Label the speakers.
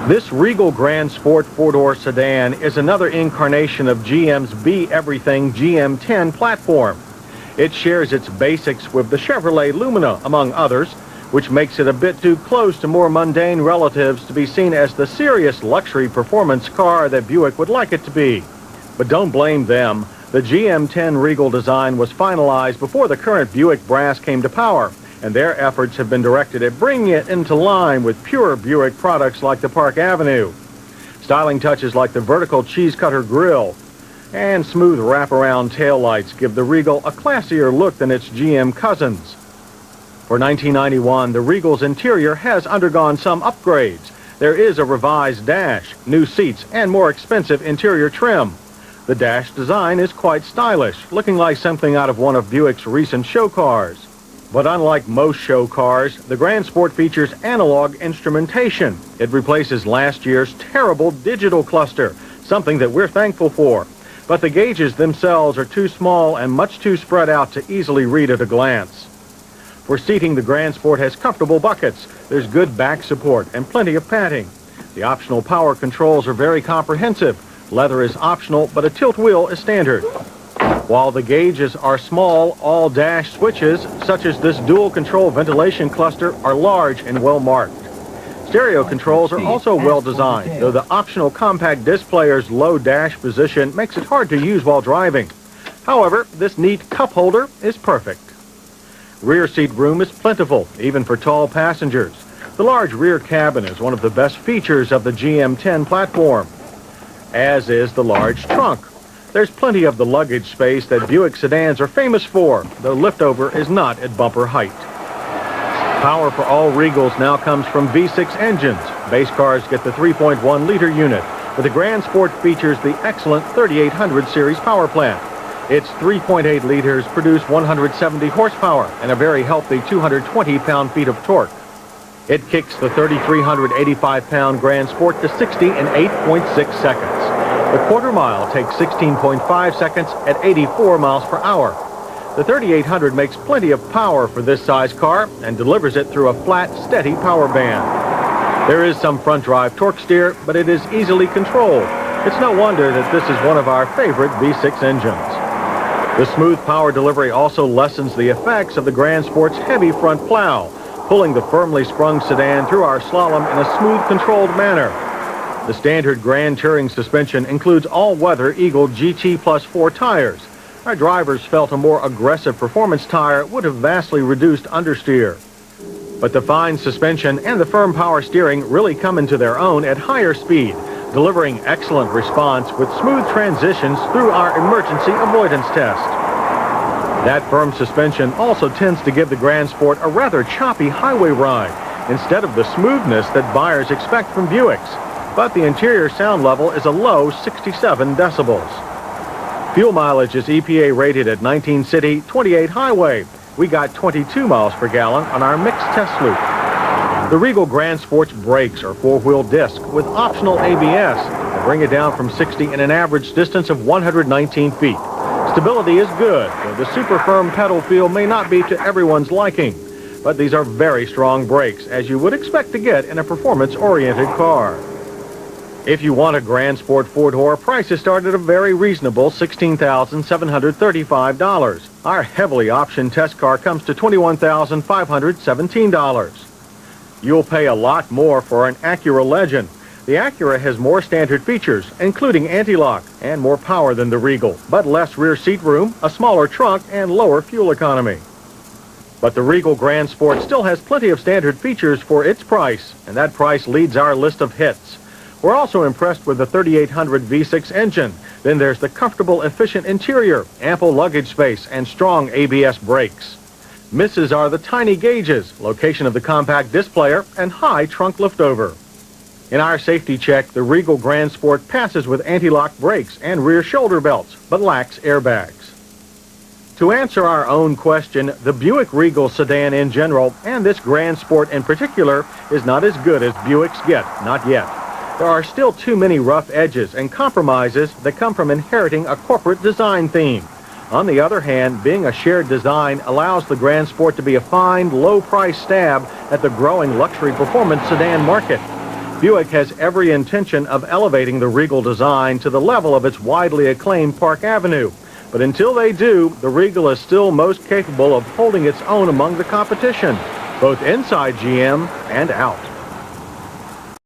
Speaker 1: This Regal Grand Sport four-door sedan is another incarnation of GM's Be Everything GM10 platform. It shares its basics with the Chevrolet Lumina, among others, which makes it a bit too close to more mundane relatives to be seen as the serious luxury performance car that Buick would like it to be. But don't blame them. The GM10 Regal design was finalized before the current Buick brass came to power, and their efforts have been directed at bringing it into line with pure Buick products like the Park Avenue. Styling touches like the vertical cheese cutter grille and smooth wraparound taillights give the Regal a classier look than its GM cousins. For 1991, the Regal's interior has undergone some upgrades. There is a revised dash, new seats, and more expensive interior trim. The dash design is quite stylish, looking like something out of one of Buick's recent show cars. But unlike most show cars, the Grand Sport features analog instrumentation. It replaces last year's terrible digital cluster, something that we're thankful for. But the gauges themselves are too small and much too spread out to easily read at a glance. For seating, the Grand Sport has comfortable buckets. There's good back support and plenty of padding. The optional power controls are very comprehensive. Leather is optional, but a tilt wheel is standard. While the gauges are small, all dash switches, such as this dual control ventilation cluster, are large and well marked. Stereo controls are also well designed, though the optional compact disc player's low dash position makes it hard to use while driving. However, this neat cup holder is perfect. Rear seat room is plentiful, even for tall passengers. The large rear cabin is one of the best features of the GM10 platform, as is the large trunk. There's plenty of the luggage space that Buick sedans are famous for, though liftover is not at bumper height. Power for all Regals now comes from V6 engines. Base cars get the 3.1-liter unit, but the Grand Sport features the excellent 3800 series power plant. Its 3.8 liters produce 170 horsepower and a very healthy 220 pound-feet of torque. It kicks the 3,385-pound Grand Sport to 60 in 8.6 seconds. The quarter mile takes 16.5 seconds at 84 miles per hour. The 3800 makes plenty of power for this size car and delivers it through a flat, steady power band. There is some front drive torque steer, but it is easily controlled. It's no wonder that this is one of our favorite V6 engines. The smooth power delivery also lessens the effects of the Grand Sport's heavy front plow, pulling the firmly sprung sedan through our slalom in a smooth, controlled manner. The standard Grand Touring suspension includes all-weather Eagle GT Plus 4 tires. Our drivers felt a more aggressive performance tire would have vastly reduced understeer. But the fine suspension and the firm power steering really come into their own at higher speed, delivering excellent response with smooth transitions through our emergency avoidance test. That firm suspension also tends to give the Grand Sport a rather choppy highway ride, instead of the smoothness that buyers expect from Buicks. But the interior sound level is a low 67 decibels. Fuel mileage is EPA rated at 19 city, 28 highway. We got 22 miles per gallon on our mixed test loop. The Regal Grand Sport's brakes are four-wheel disc with optional ABS that bring it down from 60 in an average distance of 119 feet. Stability is good, though the super firm pedal feel may not be to everyone's liking. But these are very strong brakes, as you would expect to get in a performance-oriented car. If you want a Grand Sport four-door, prices start at a very reasonable $16,735. Our heavily optioned test car comes to $21,517. You'll pay a lot more for an Acura Legend. The Acura has more standard features, including anti-lock, and more power than the Regal, but less rear seat room, a smaller trunk, and lower fuel economy. But the Regal Grand Sport still has plenty of standard features for its price, and that price leads our list of hits. We're also impressed with the 3800 V6 engine. Then there's the comfortable, efficient interior, ample luggage space, and strong ABS brakes. Misses are the tiny gauges, location of the compact disc player, and high trunk liftover. In our safety check, the Regal Grand Sport passes with anti-lock brakes and rear shoulder belts, but lacks airbags. To answer our own question, the Buick Regal sedan in general, and this Grand Sport in particular, is not as good as Buicks get, not yet. There are still too many rough edges and compromises that come from inheriting a corporate design theme. On the other hand, being a shared design allows the Grand Sport to be a fine, low-price stab at the growing luxury performance sedan market. Buick has every intention of elevating the Regal design to the level of its widely acclaimed Park Avenue. But until they do, the Regal is still most capable of holding its own among the competition, both inside GM and out.